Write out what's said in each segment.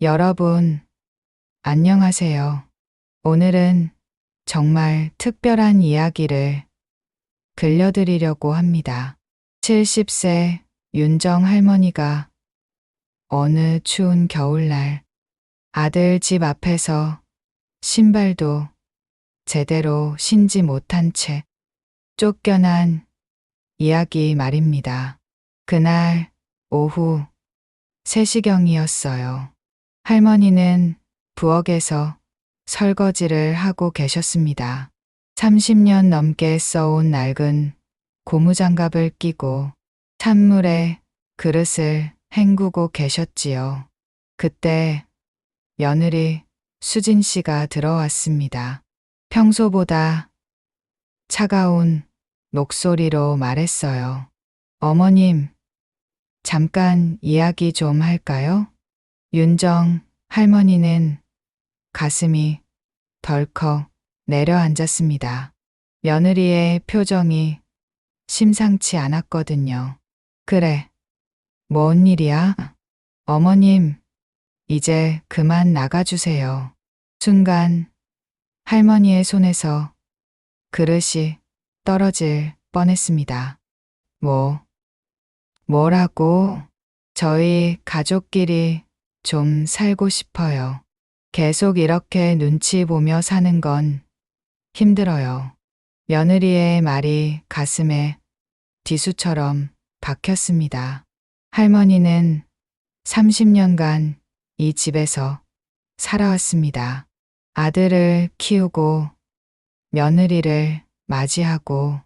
여러분, 안녕하세요. 오늘은 정말 특별한 이야기를 들려드리려고 합니다. 70세 윤정 할머니가 어느 추운 겨울날 아들 집 앞에서 신발도 제대로 신지 못한 채 쫓겨난 이야기 말입니다. 그날 오후 3시경이었어요. 할머니는 부엌에서 설거지를 하고 계셨습니다. 30년 넘게 써온 낡은 고무장갑을 끼고 찬물에 그릇을 헹구고 계셨지요. 그때 며느리 수진 씨가 들어왔습니다. 평소보다 차가운 목소리로 말했어요. 어머님, 잠깐 이야기 좀 할까요? 윤정 할머니는 가슴이 덜컥 내려앉았습니다. 며느리의 표정이 심상치 않았거든요. 그래, 뭔 일이야? 어머님, 이제 그만 나가주세요. 순간 할머니의 손에서 그릇이 떨어질 뻔했습니다. 뭐라고? 저희 가족끼리 좀 살고 싶어요. 계속 이렇게 눈치 보며 사는 건 힘들어요. 며느리의 말이 가슴에 비수처럼 박혔습니다. 할머니는 30년간 이 집에서 살아왔습니다. 아들을 키우고 며느리를 맞이하고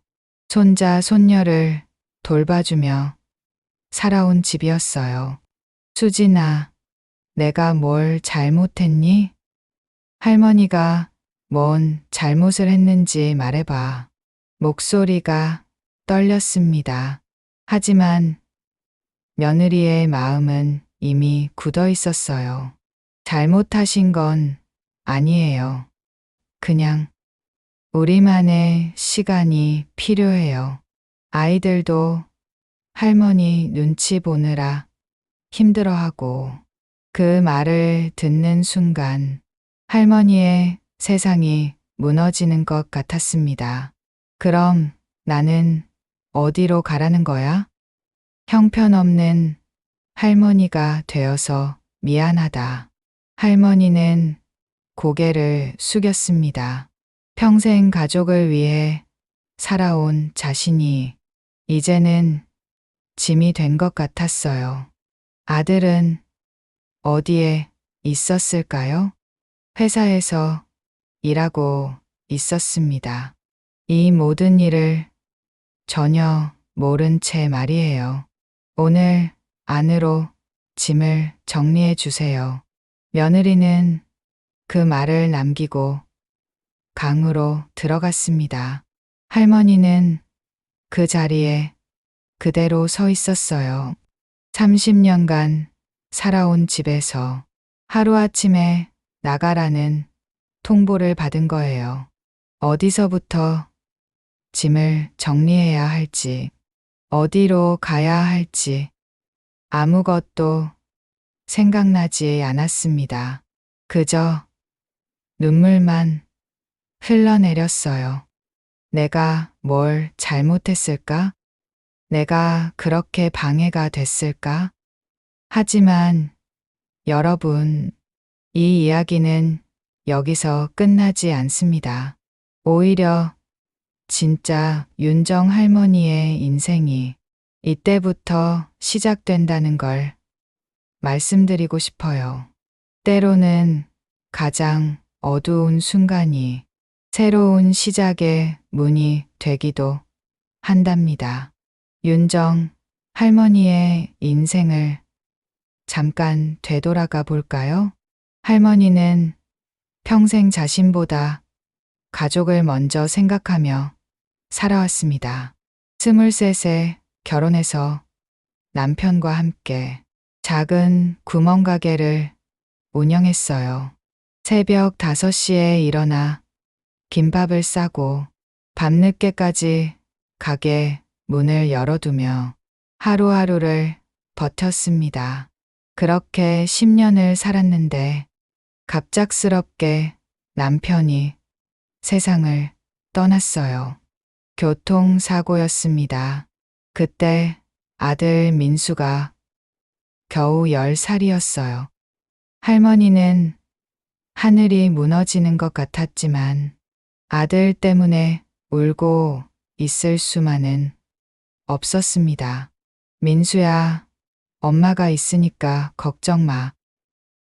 손자, 손녀를 돌봐주며 살아온 집이었어요. 수진아, 내가 뭘 잘못했니? 할머니가 뭔 잘못을 했는지 말해봐. 목소리가 떨렸습니다. 하지만 며느리의 마음은 이미 굳어 있었어요. 잘못하신 건 아니에요. 그냥 우리만의 시간이 필요해요. 아이들도 할머니 눈치 보느라 힘들어하고. 그 말을 듣는 순간 할머니의 세상이 무너지는 것 같았습니다. 그럼 나는 어디로 가라는 거야? 형편없는 할머니가 되어서 미안하다. 할머니는 고개를 숙였습니다. 평생 가족을 위해 살아온 자신이 이제는 짐이 된 것 같았어요. 아들은 어디에 있었을까요? 회사에서 일하고 있었습니다. 이 모든 일을 전혀 모른 채 말이에요. 오늘 안으로 짐을 정리해 주세요. 며느리는 그 말을 남기고 방으로 들어갔습니다. 할머니는 그 자리에 그대로 서 있었어요. 30년간 살아온 집에서 하루아침에 나가라는 통보를 받은 거예요. 어디서부터 짐을 정리해야 할지, 어디로 가야 할지 아무것도 생각나지 않았습니다. 그저 눈물만 흘러내렸어요. 내가 뭘 잘못했을까? 내가 그렇게 방해가 됐을까? 하지만 여러분, 이 이야기는 여기서 끝나지 않습니다. 오히려 진짜 윤정 할머니의 인생이 이때부터 시작된다는 걸 말씀드리고 싶어요. 때로는 가장 어두운 순간이 새로운 시작의 문이 되기도 한답니다. 윤정 할머니의 인생을 잠깐 되돌아가 볼까요? 할머니는 평생 자신보다 가족을 먼저 생각하며 살아왔습니다. 23세 결혼해서 남편과 함께 작은 구멍가게를 운영했어요. 새벽 5시에 일어나 김밥을 싸고 밤늦게까지 가게 문을 열어두며 하루하루를 버텼습니다. 그렇게 10년을 살았는데 갑작스럽게 남편이 세상을 떠났어요. 교통사고였습니다. 그때 아들 민수가 겨우 10살이었어요. 할머니는 하늘이 무너지는 것 같았지만 아들 때문에 울고 있을 수만은 없었습니다. 민수야, 엄마가 있으니까 걱정 마.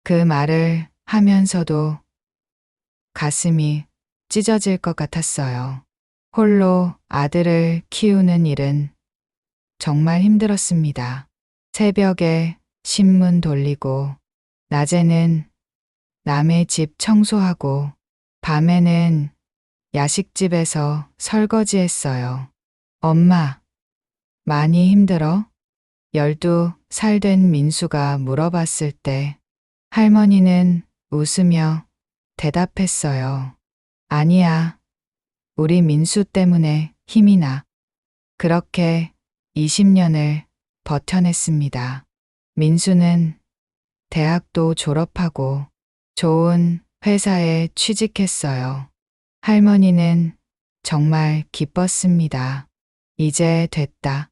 그 말을 하면서도 가슴이 찢어질 것 같았어요. 홀로 아들을 키우는 일은 정말 힘들었습니다. 새벽에 신문 돌리고, 낮에는 남의 집 청소하고, 밤에는 야식집에서 설거지했어요. 엄마, 많이 힘들어? 12살 된 민수가 물어봤을 때 할머니는 웃으며 대답했어요. 아니야, 우리 민수 때문에 힘이 나. 그렇게 20년을 버텨냈습니다. 민수는 대학도 졸업하고 좋은 회사에 취직했어요. 할머니는 정말 기뻤습니다. 이제 됐다.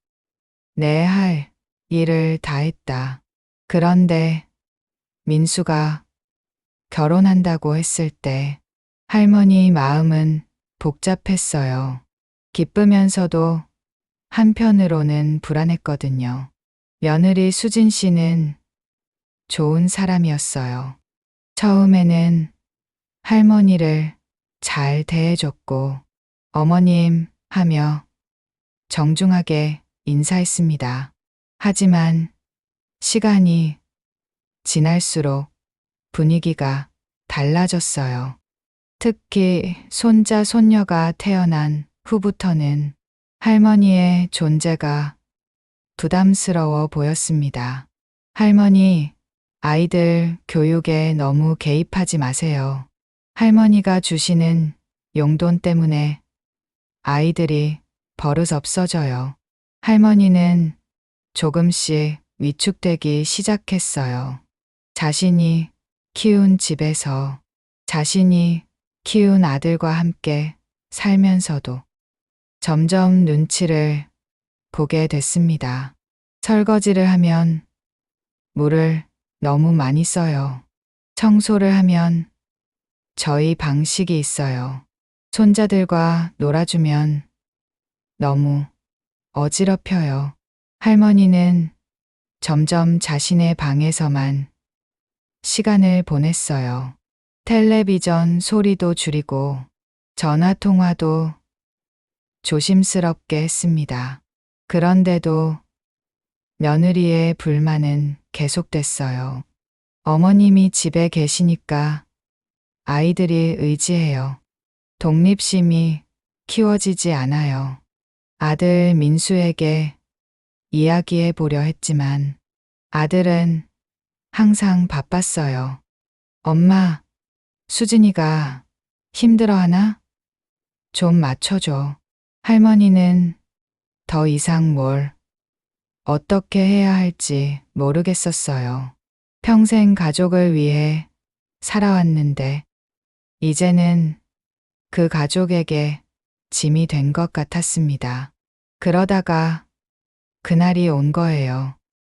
내 할 일을 다 했다. 그런데 민수가 결혼한다고 했을 때 할머니 마음은 복잡했어요. 기쁘면서도 한편으로는 불안했거든요. 며느리 수진 씨는 좋은 사람이었어요. 처음에는 할머니를 잘 대해줬고 어머님 하며 정중하게 인사했습니다. 하지만 시간이 지날수록 분위기가 달라졌어요. 특히 손자, 손녀가 태어난 후부터는 할머니의 존재가 부담스러워 보였습니다. 할머니, 아이들 교육에 너무 개입하지 마세요. 할머니가 주시는 용돈 때문에 아이들이 버릇 없어져요. 할머니는 조금씩 위축되기 시작했어요. 자신이 키운 집에서 자신이 키운 아들과 함께 살면서도 점점 눈치를 보게 됐습니다. 설거지를 하면 물을 너무 많이 써요. 청소를 하면 저희 방식이 있어요. 손자들과 놀아주면 너무 어지럽혀요. 할머니는 점점 자신의 방에서만 시간을 보냈어요. 텔레비전 소리도 줄이고 전화 통화도 조심스럽게 했습니다. 그런데도 며느리의 불만은 계속됐어요. 어머님이 집에 계시니까 아이들이 의지해요. 독립심이 키워지지 않아요. 아들 민수에게 이야기해 보려 했지만 아들은 항상 바빴어요. 엄마, 수진이가 힘들어하나? 좀 맞춰줘. 할머니는 더 이상 뭘 어떻게 해야 할지 모르겠었어요. 평생 가족을 위해 살아왔는데 이제는 그 가족에게 짐이 된 것 같았습니다. 그러다가 그날이 온 거예요.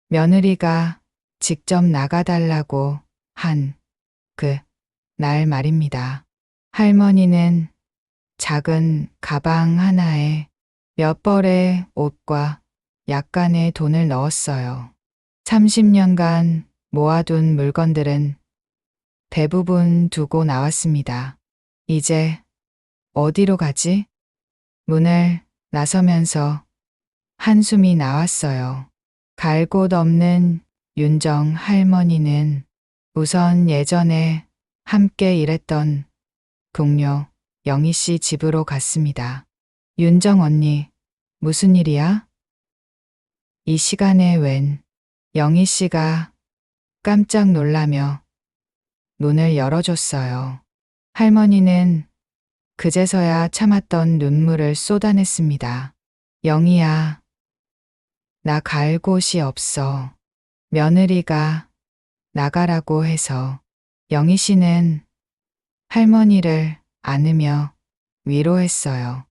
며느리가 직접 나가달라고 한 그 날 말입니다. 할머니는 작은 가방 하나에 몇 벌의 옷과 약간의 돈을 넣었어요. 30년간 모아둔 물건들은 대부분 두고 나왔습니다. 이제 어디로 가지? 문을 나서면서 한숨이 나왔어요. 갈 곳 없는 윤정 할머니는 우선 예전에 함께 일했던 동료 영희 씨 집으로 갔습니다. 윤정 언니, 무슨 일이야? 이 시간에 웬? 영희 씨가 깜짝 놀라며 문을 열어줬어요. 할머니는 그제서야 참았던 눈물을 쏟아냈습니다. 영희야, 나 갈 곳이 없어. 며느리가 나가라고 해서 영희 씨는 할머니를 안으며 위로했어요.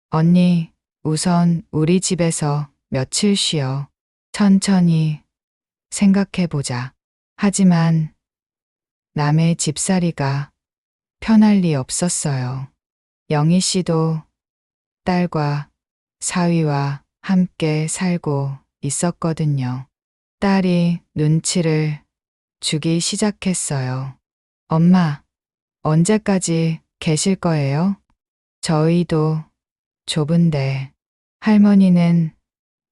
언니, 우선 우리 집에서 며칠 쉬어. 천천히 생각해보자. 하지만 남의 집살이가 편할 리 없었어요. 영희 씨도 딸과 사위와 함께 살고 있었거든요. 딸이 눈치를 주기 시작했어요. 엄마, 언제까지 계실 거예요? 저희도 좁은데. 할머니는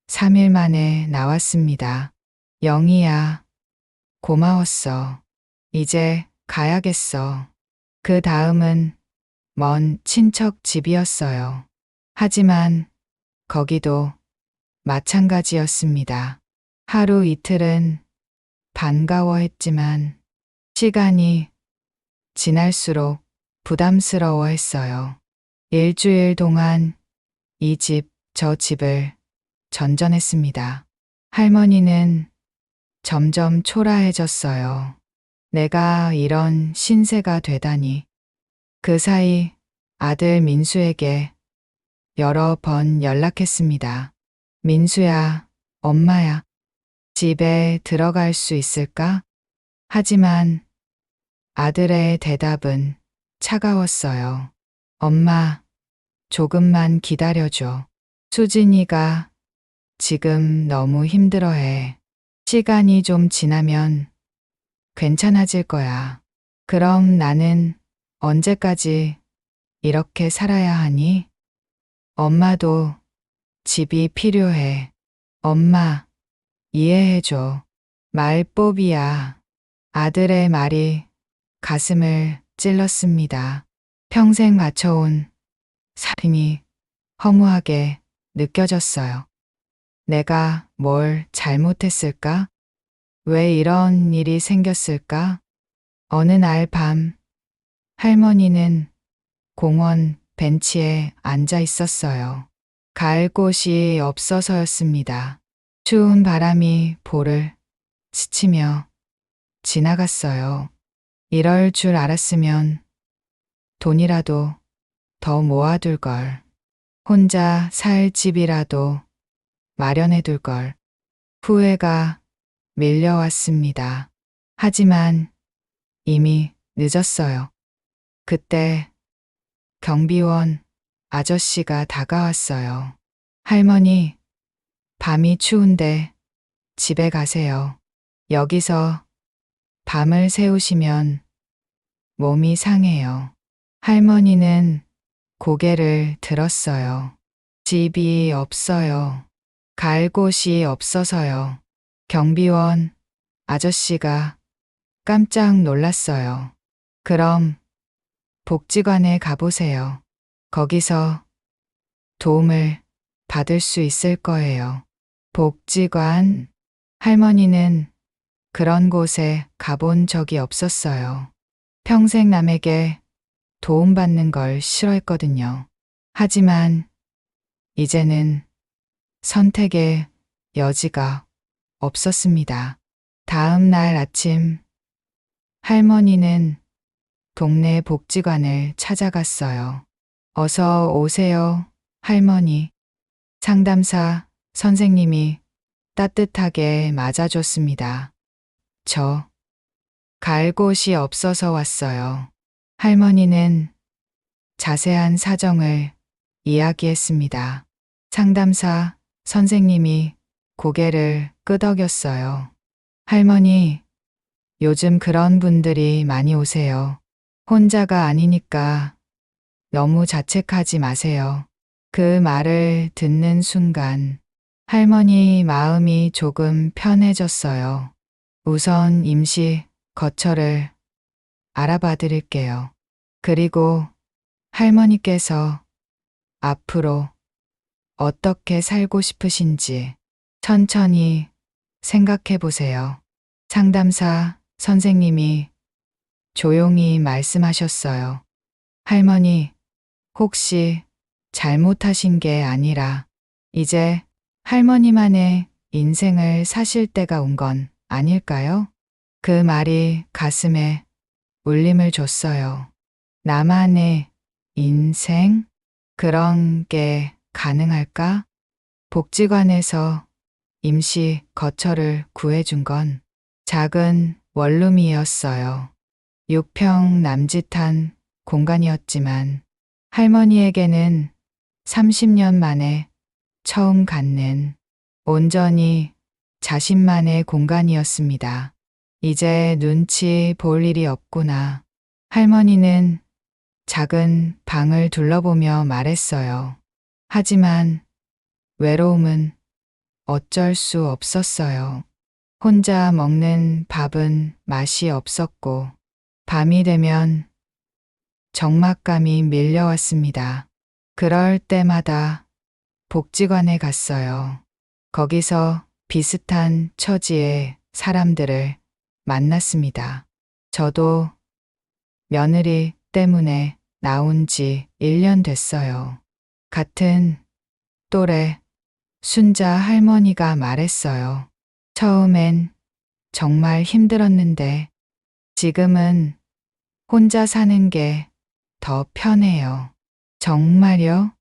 3일 만에 나왔습니다. 영희야, 고마웠어. 이제 가야겠어. 그 다음은 먼 친척 집이었어요. 하지만 거기도 마찬가지였습니다. 하루 이틀은 반가워했지만 시간이 지날수록 부담스러워했어요. 일주일 동안 이 집, 저 집을 전전했습니다. 할머니는 점점 초라해졌어요. 내가 이런 신세가 되다니. 그 사이 아들 민수에게 여러 번 연락했습니다. 민수야, 엄마야, 집에 들어갈 수 있을까? 하지만 아들의 대답은 차가웠어요. 엄마, 조금만 기다려줘. 수진이가 지금 너무 힘들어해. 시간이 좀 지나면 괜찮아질 거야. 그럼 나는 언제까지 이렇게 살아야 하니? 엄마도 집이 필요해. 엄마, 이해해줘. 말법이야. 아들의 말이 가슴을 찔렀습니다. 평생 맞춰온 삶이 허무하게 느껴졌어요. 내가 뭘 잘못했을까? 왜 이런 일이 생겼을까? 어느 날 밤, 할머니는 공원 벤치에 앉아 있었어요. 갈 곳이 없어서였습니다. 추운 바람이 볼을 스치며 지나갔어요. 이럴 줄 알았으면 돈이라도 더 모아둘 걸. 혼자 살 집이라도 마련해둘 걸. 후회가 밀려왔습니다. 하지만 이미 늦었어요. 그때 경비원 아저씨가 다가왔어요. 할머니, 밤이 추운데 집에 가세요. 여기서 밤을 새우시면 몸이 상해요. 할머니는 고개를 들었어요. 집이 없어요. 갈 곳이 없어서요. 경비원 아저씨가 깜짝 놀랐어요. 그럼 복지관에 가보세요. 거기서 도움을 받을 수 있을 거예요. 복지관? 할머니는 그런 곳에 가본 적이 없었어요. 평생 남에게 도움받는 걸 싫어했거든요. 하지만 이제는 선택의 여지가 없었습니다. 다음 날 아침, 할머니는 동네 복지관을 찾아갔어요. 어서 오세요, 할머니. 상담사 선생님이 따뜻하게 맞아줬습니다. 저 갈 곳이 없어서 왔어요. 할머니는 자세한 사정을 이야기했습니다. 상담사 선생님이 고개를 끄덕였어요. 할머니, 요즘 그런 분들이 많이 오세요. 혼자가 아니니까 너무 자책하지 마세요. 그 말을 듣는 순간 할머니 마음이 조금 편해졌어요. 우선 임시 거처를 알아봐 드릴게요. 그리고 할머니께서 앞으로 어떻게 살고 싶으신지 천천히 생각해 보세요. 상담사 선생님이 조용히 말씀하셨어요. 할머니, 혹시 잘못하신 게 아니라 이제 할머니만의 인생을 사실 때가 온 건 아닐까요? 그 말이 가슴에 울림을 줬어요. 나만의 인생? 그런 게 가능할까? 복지관에서 임시 거처를 구해준 건 작은 원룸이었어요. 6평 남짓한 공간이었지만 할머니에게는 30년 만에 처음 갖는 온전히 자신만의 공간이었습니다. 이제 눈치 볼 일이 없구나. 할머니는 작은 방을 둘러보며 말했어요. 하지만 외로움은 어쩔 수 없었어요. 혼자 먹는 밥은 맛이 없었고, 밤이 되면 적막감이 밀려왔습니다. 그럴 때마다 복지관에 갔어요. 거기서 비슷한 처지의 사람들을 만났습니다. 저도 며느리 때문에 나온 지 1년 됐어요. 같은 또래 순자 할머니가 말했어요. 처음엔 정말 힘들었는데 지금은 혼자 사는 게 더 편해요. 정말요?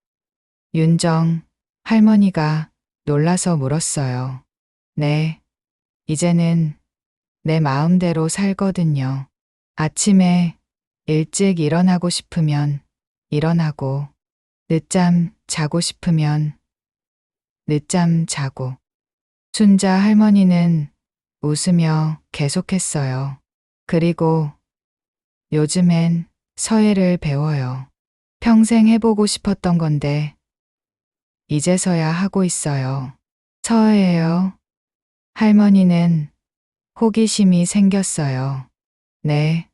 윤정 할머니가 놀라서 물었어요. 네, 이제는 내 마음대로 살거든요. 아침에 일찍 일어나고 싶으면 일어나고, 늦잠 자고 싶으면 늦잠 자고. 순자 할머니는 웃으며 계속했어요. 그리고 요즘엔 서예를 배워요. 평생 해보고 싶었던 건데 이제서야 하고 있어요. 서예요? 할머니는 호기심이 생겼어요. 네,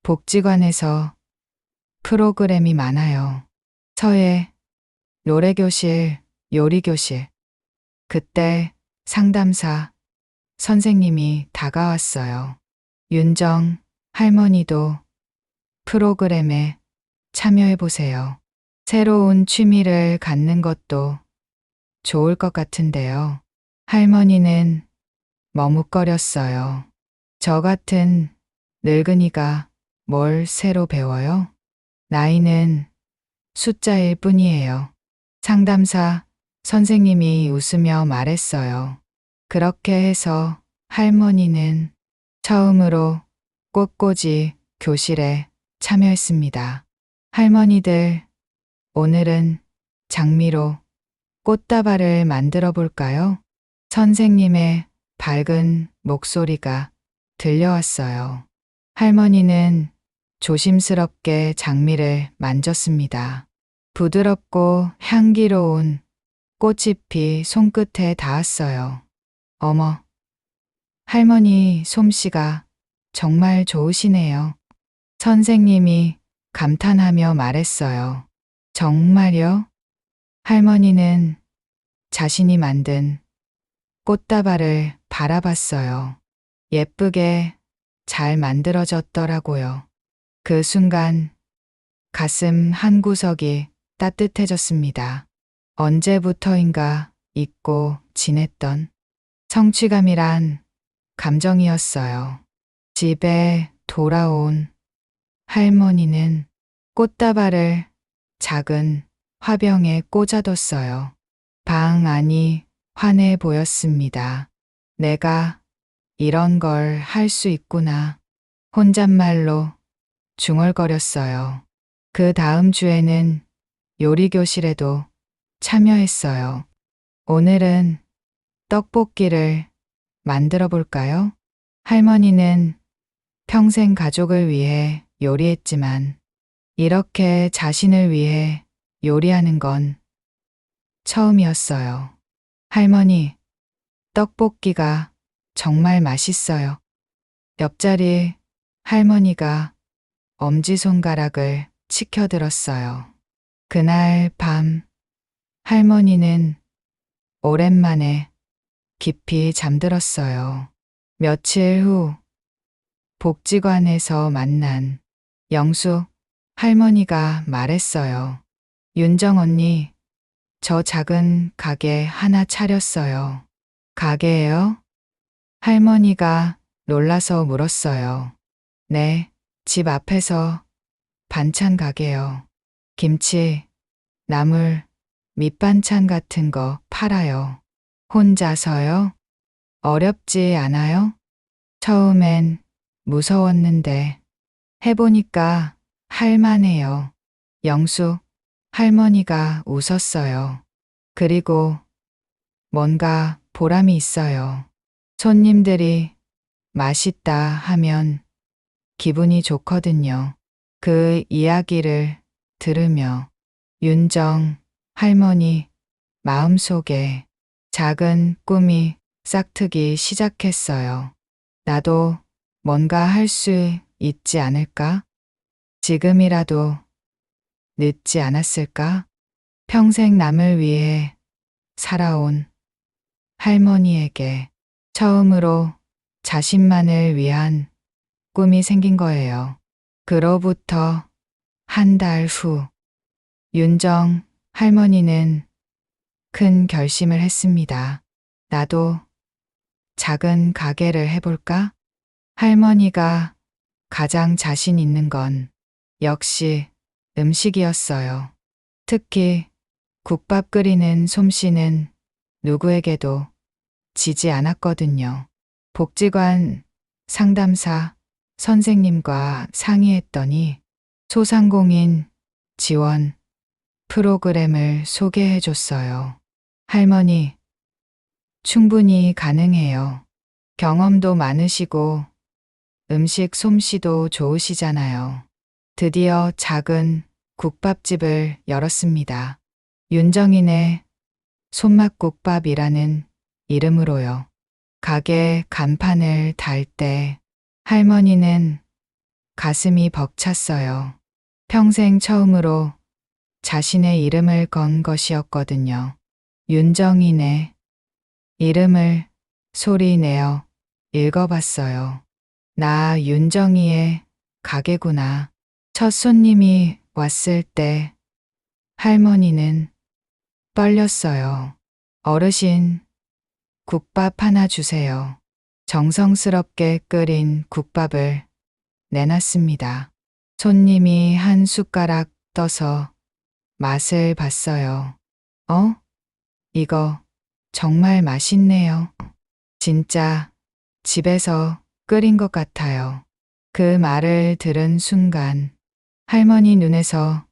복지관에서 프로그램이 많아요. 서예, 노래교실, 요리교실. 그때 상담사 선생님이 다가왔어요. 윤정 할머니도 프로그램에 참여해보세요. 새로운 취미를 갖는 것도 좋을 것 같은데요. 할머니는 머뭇거렸어요. 저 같은 늙은이가 뭘 새로 배워요? 나이는 숫자일 뿐이에요. 상담사 선생님이 웃으며 말했어요. 그렇게 해서 할머니는 처음으로 꽃꽂이 교실에 참여했습니다. 할머니들, 오늘은 장미로 꽃다발을 만들어 볼까요? 선생님의 밝은 목소리가 들려왔어요. 할머니는 조심스럽게 장미를 만졌습니다. 부드럽고 향기로운 꽃잎이 손끝에 닿았어요. 어머, 할머니 솜씨가 정말 좋으시네요. 선생님이 감탄하며 말했어요. 정말요? 할머니는 자신이 만든 꽃다발을 바라봤어요. 예쁘게 잘 만들어졌더라고요. 그 순간 가슴 한구석이 따뜻해졌습니다. 언제부터인가 잊고 지냈던 성취감이란 감정이었어요. 집에 돌아온 할머니는 꽃다발을 작은 화병에 꽂아뒀어요. 방 안이 환해 보였습니다. 내가 이런 걸 할 수 있구나. 혼잣말로 중얼거렸어요. 그 다음 주에는 요리교실에도 참여했어요. 오늘은 떡볶이를 만들어 볼까요? 할머니는 평생 가족을 위해 요리했지만 이렇게 자신을 위해 요리하는 건 처음이었어요. 할머니, 떡볶이가 정말 맛있어요. 옆자리 할머니가 엄지손가락을 치켜들었어요. 그날 밤 할머니는 오랜만에 깊이 잠들었어요. 며칠 후 복지관에서 만난 영숙 할머니가 말했어요. 윤정 언니, 저 작은 가게 하나 차렸어요. 가게예요? 할머니가 놀라서 물었어요. 네, 집 앞에서 반찬 가게요. 김치, 나물, 밑반찬 같은 거 팔아요. 혼자서요? 어렵지 않아요? 처음엔 무서웠는데 해보니까 할만해요. 영숙 할머니가 웃었어요. 그리고 뭔가 보람이 있어요. 손님들이 맛있다 하면 기분이 좋거든요. 그 이야기를 들으며 윤정 할머니 마음속에 작은 꿈이 싹트기 시작했어요. 나도 뭔가 할 수 있지 않을까? 지금이라도 늦지 않았을까? 평생 남을 위해 살아온 할머니에게 처음으로 자신만을 위한 꿈이 생긴 거예요. 그로부터 한 달 후, 윤정 할머니는 큰 결심을 했습니다. 나도 작은 가게를 해볼까? 할머니가 가장 자신 있는 건 역시 음식이었어요. 특히 국밥 끓이는 솜씨는 누구에게도 지지 않았거든요. 복지관 상담사 선생님과 상의했더니 소상공인 지원 프로그램을 소개해 줬어요. 할머니, 충분히 가능해요. 경험도 많으시고 음식 솜씨도 좋으시잖아요. 드디어 작은 국밥집을 열었습니다. 윤정인의 손맛국밥이라는 이름으로요. 가게 간판을 달 때 할머니는 가슴이 벅찼어요. 평생 처음으로 자신의 이름을 건 것이었거든요. 윤정인의 이름을 소리 내어 읽어봤어요. 나 윤정이의 가게구나. 첫 손님이 왔을 때 할머니는 떨렸어요. 어르신, 국밥 하나 주세요. 정성스럽게 끓인 국밥을 내놨습니다. 손님이 한 숟가락 떠서 맛을 봤어요. 이거 정말 맛있네요. 진짜 집에서 끓인 것 같아요. 그 말을 들은 순간 할머니 눈에서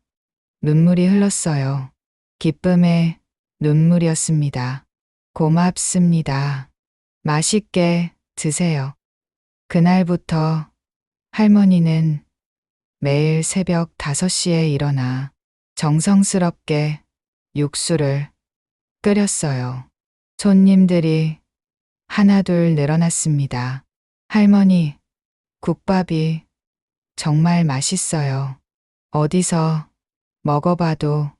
눈물이 흘렀어요. 기쁨의 눈물이었습니다. 고맙습니다. 맛있게 드세요. 그날부터 할머니는 매일 새벽 5시에 일어나 정성스럽게 육수를 끓였어요. 손님들이 하나둘 늘어났습니다. 할머니, 국밥이 정말 맛있어요. 어디서 먹어봐도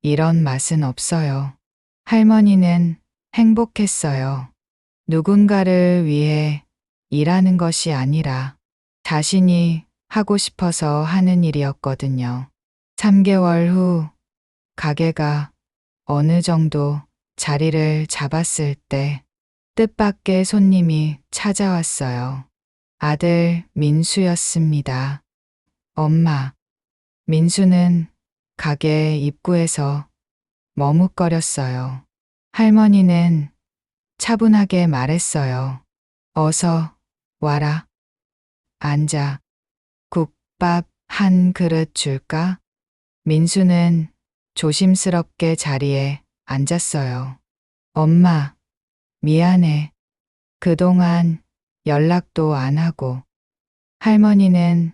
이런 맛은 없어요. 할머니는 행복했어요. 누군가를 위해 일하는 것이 아니라 자신이 하고 싶어서 하는 일이었거든요. 3개월 후 가게가 어느 정도 자리를 잡았을 때 뜻밖의 손님이 찾아왔어요. 아들 민수였습니다. 엄마, 민수는 가게 입구에서 머뭇거렸어요. 할머니는 차분하게 말했어요. 어서 와라. 앉아. 국밥 한 그릇 줄까? 민수는 조심스럽게 자리에 앉았어요. 엄마, 미안해. 그동안 연락도 안 하고. 할머니는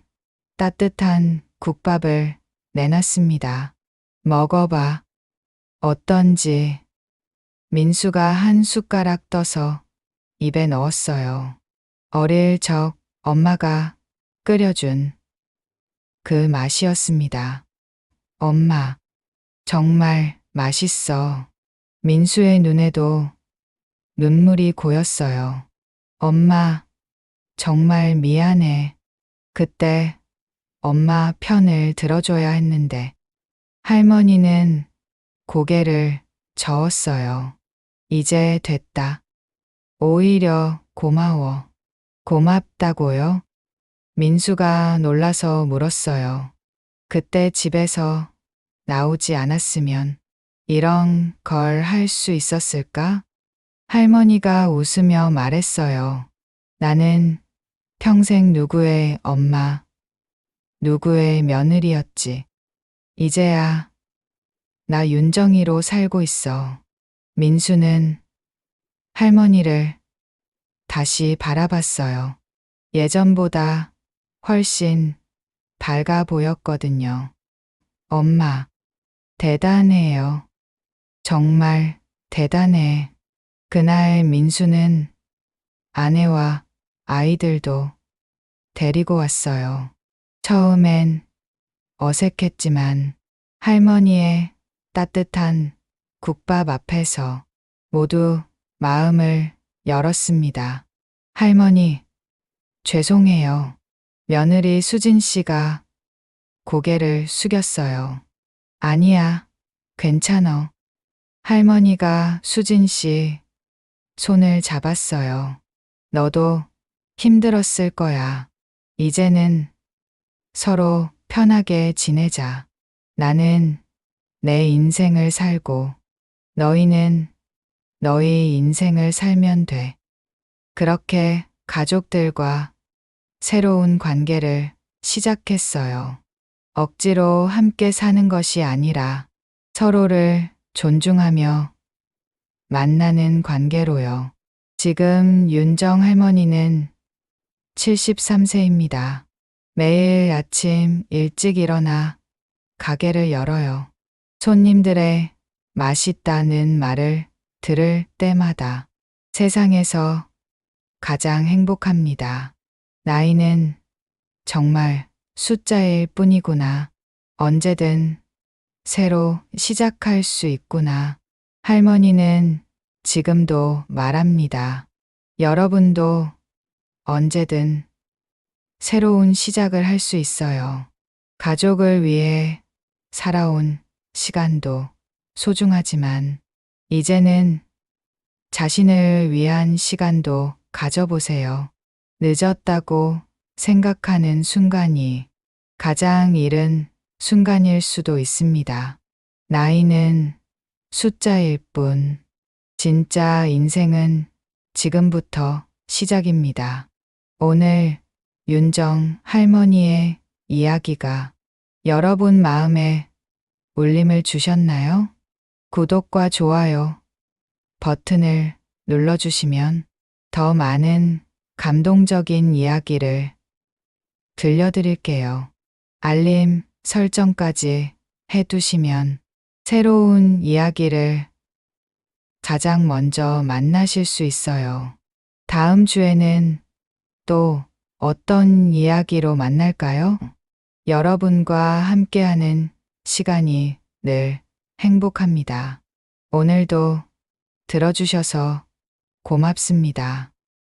따뜻한 국밥을 내놨습니다. 먹어봐. 어떤지. 민수가 한 숟가락 떠서 입에 넣었어요. 어릴 적 엄마가 끓여준 그 맛이었습니다. 엄마, 정말 맛있어. 민수의 눈에도 눈물이 고였어요. 엄마, 정말 미안해. 그때 엄마 편을 들어줘야 했는데. 할머니는 고개를 저었어요. 이제 됐다. 오히려 고마워. 고맙다고요? 민수가 놀라서 물었어요. 그때 집에서 나오지 않았으면 이런 걸 할 수 있었을까? 할머니가 웃으며 말했어요. 나는 평생 누구의 엄마, 누구의 며느리였지. 이제야 나 윤정이로 살고 있어. 민수는 할머니를 다시 바라봤어요. 예전보다 훨씬 밝아 보였거든요. 엄마, 대단해요. 정말 대단해. 그날 민수는 아내와 아이들도 데리고 왔어요. 처음엔 어색했지만 할머니의 따뜻한 국밥 앞에서 모두 마음을 열었습니다. 할머니, 죄송해요. 며느리 수진 씨가 고개를 숙였어요. 아니야, 괜찮아. 할머니가 수진 씨 손을 잡았어요. 너도 힘들었을 거야. 이제는 서로 편하게 지내자. 나는 내 인생을 살고 너희는 너희 인생을 살면 돼. 그렇게 가족들과 새로운 관계를 시작했어요. 억지로 함께 사는 것이 아니라 서로를 존중하며 만나는 관계로요. 지금 윤정 할머니는 73세입니다. 매일 아침 일찍 일어나 가게를 열어요. 손님들의 맛있다는 말을 들을 때마다 세상에서 가장 행복합니다. 나이는 정말 숫자일 뿐이구나. 언제든 새로 시작할 수 있구나. 할머니는 지금도 말합니다. 여러분도 언제든 새로운 시작을 할 수 있어요. 가족을 위해 살아온 시간도 소중하지만 이제는 자신을 위한 시간도 가져보세요. 늦었다고 생각하는 순간이 가장 이른 순간일 수도 있습니다. 나이는 숫자일 뿐, 진짜 인생은 지금부터 시작입니다. 오늘 윤정 할머니의 이야기가 여러분 마음에 울림을 주셨나요? 구독과 좋아요 버튼을 눌러주시면 더 많은 감동적인 이야기를 들려드릴게요. 알림 설정까지 해두시면 새로운 이야기를 가장 먼저 만나실 수 있어요. 다음 주에는 또 어떤 이야기로 만날까요? 여러분과 함께하는 시간이 늘 행복합니다. 오늘도 들어주셔서 고맙습니다.